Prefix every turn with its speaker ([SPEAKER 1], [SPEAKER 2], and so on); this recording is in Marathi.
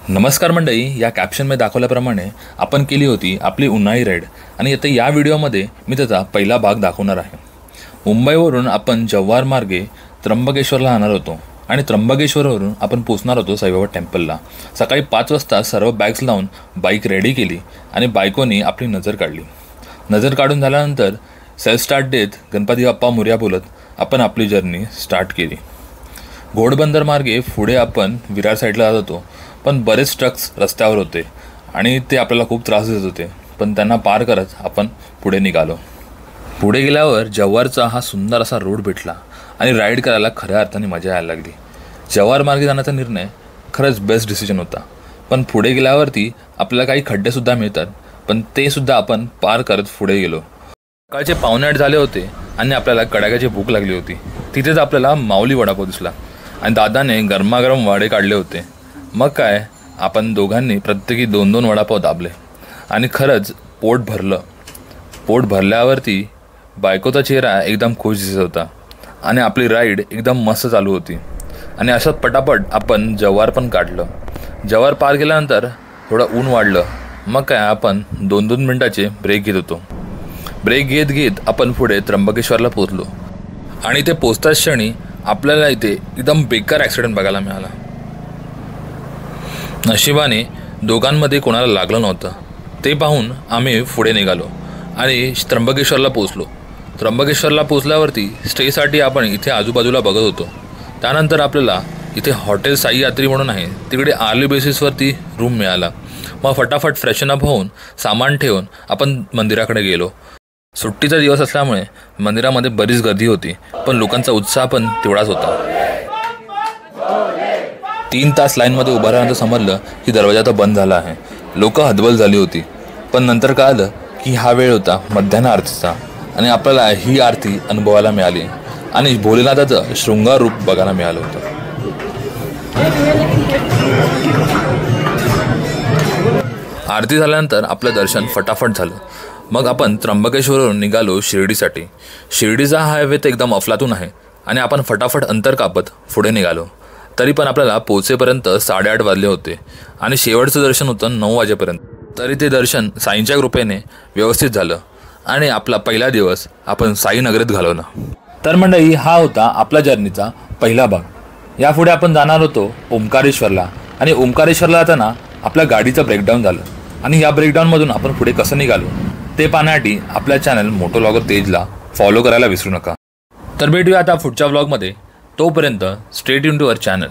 [SPEAKER 1] नमस्कार मंडळी, या कॅप्शनमध्ये दाखवल्याप्रमाणे आपण केली होती आपली उन्हाळी राईड आणि आता या व्हिडिओमध्ये मी त्याचा पहिला भाग दाखवणार आहे। मुंबईवरून आपण जव्हार मार्गे त्र्यंबकेश्वरला जाणार होतो आणि त्र्यंबकेश्वरवरून आपण पोहोचणार होतो साईबाबा टेम्पलला। सकाळी 5 वाजता सर्व बॅग्स लावून बाईक रेडी केली आणि बायकोनी आपली नजर काढली। नजर काढून झाल्यानंतर सेल्फ स्टार्ट देत गणपती बाप्पा मोरया बोलत आपण आपली जर्नी स्टार्ट केली। घोडबंदर मार्गे पुढे आपण विरार साईडला जात होतो, पण बरेच ट्रक्स रस्त्यावर होते आणि ते आपल्याला खूप त्रास देत होते, पण त्यांना पार करत आपण पुढे निघालो। पुढे गेल्यावर जव्हारचा हा सुंदर असा रोड भेटला आणि राईड करायला खऱ्या अर्थाने मजा यायला लागली। जव्हार मार्गे जाण्याचा निर्णय खरंच बेस्ट डिसिजन होता, पण पुढे गेल्यावरती आपल्याला काही खड्डेसुद्धा मिळतात, पण ते सुद्धा आपण पार करत पुढे गेलो। सकाळचे 7:45 झाले होते आणि आपल्याला कडाक्याची भूक लागली होती। तिथेच आपल्याला माऊली वडापाव दिसला आणि दादाने गरमागरम वडे काढले होते। मग काय, आपण दोघांनी प्रत्येकी 2-2 वडापाव दाबले आणि खरंच पोट भरलं। पोट भरल्यावरती बायकोचा चेहरा एकदम खुश दिसत होता आणि आपली राईड एकदम मस्त चालू होती आणि अशात पटापट आपण जव्हार पण काढलं। जव्हार पार केल्यानंतर थोडं ऊन वाढलं, मग काय आपण 2-2 मिनिटाचे ब्रेक घेत होतो। ब्रेक घेत घेत आपण पुढे त्र्यंबकेश्वरला पोहोचलो आणि ते पोचताच क्षणी आपल्याला इथे एकदम बेकार ॲक्सिडेंट बघायला मिळाला। नशिबाने दोघांमध्ये कोणाला लागलं नव्हतं। ते पाहून आम्ही पुढे निघालो आणि त्र्यंबकेश्वरला पोचलो। त्र्यंबकेश्वरला पोचल्यावरती स्टेसाठी आपण इथे आजूबाजूला बघत होतो। त्यानंतर आपल्याला इथे हॉटेल साई यात्री म्हणून आहे, तिकडे आर्ली बेसिसवरती रूम मिळाला। मग फटाफट फ्रेशनअप होऊन सामान ठेवून आपण मंदिराकडे गेलो। सुट्टीचा दिवस असल्यामुळे मंदिरामध्ये बरीच गर्दी होती, पण लोकांचा उत्साह पण तेवढाच होता। 3 तास लाईनमध्ये उभा राहिल्यानंतर समजलं की दरवाजा आता बंद झाला आहे। लोक हतबल झाली होती, पण नंतर कळालं की हा वेळ होता मध्यान्ह आरतीचा आणि आपल्याला ही आरती अनुभवायला मिळाली आणि भोलेनाथाचं शृंगार रूप बघायला मिळालं होतं। आरती झाल्यानंतर आपलं दर्शन फटाफट झालं। मग आपण त्र्यंबकेश्वरवरून निघालो शिर्डीसाठी। शिर्डीचा हायवे तर एकदम अफलातून आहे आणि आपण फटाफट अंतर कापत पुढे निघालो। तरी पण आपल्याला पोहोचेपर्यंत 8:30 वाजले होते आणि शेवटचं दर्शन होतं 9 वाजेपर्यंत। तरी ते दर्शन साईंच्या कृपेने व्यवस्थित झालं आणि आपला पहिला दिवस आपण साईनगरीत घालवला। तर मंडळी, हा होता आपला जर्नीचा पहिला भाग। यापुढे आपण जाणार होतो ओंकारेश्वरला आणि ओंकारेश्वरला जाताना आपल्या गाडीचं ब्रेकडाऊन झालं आणि या ब्रेकडाऊनमधून आपण पुढे कसं निघालो ते पाहण्यासाठी आपल्या चॅनल मोटो व्लॉगर तेजला फॉलो करायला विसरू नका। तर भेटूया आता पुढच्या व्लॉगमध्ये। तोपर्यंत stay tune to our channel.